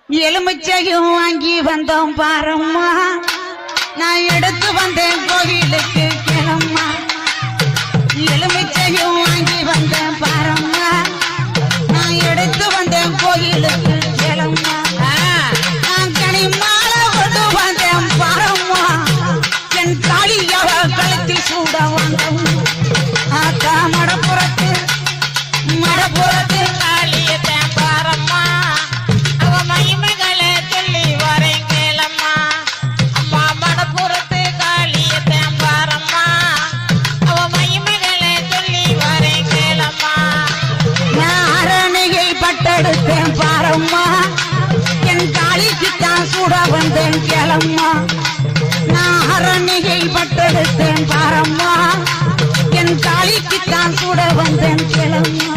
எலுமிச்சையும் வாங்கி வந்தோம் பாரம்மா நான் எடுத்து வந்தேன் கோவிலுக்கு கிளம்மா எலுமிச்சையும் வாங்கி வந்தேன் பாரம்மா நான் எடுத்து வந்தேன் கோவிலுக்கு கிளம்மா நான் கனிமாலை கொண்டு வந்தேன் பாரம்மா என் தாலியாவ கழுத்தில் சூட வந்தோம் ஆக்கா மடப்புறத்து காளியத்தேன் பாரம்மா அவ மகிமைகளை சொல்லி வரேன் கேளம்மா அம்மா மடப்புறத்து காளியத்தேன் பாரம்மா அவ மகிமைகளை சொல்லி வரேன் கேளம்மா நான் அரணியை பட்டெடுத்தேன் பாரம்மா என் தாலிக்குத்தான் சூட வந்தேன் கேளம்மா நான் அரணியை பட்டெடுத்தேன் பாரம்மா என் தாலிக்குத்தான் சூட வந்தேன் கேளம்மா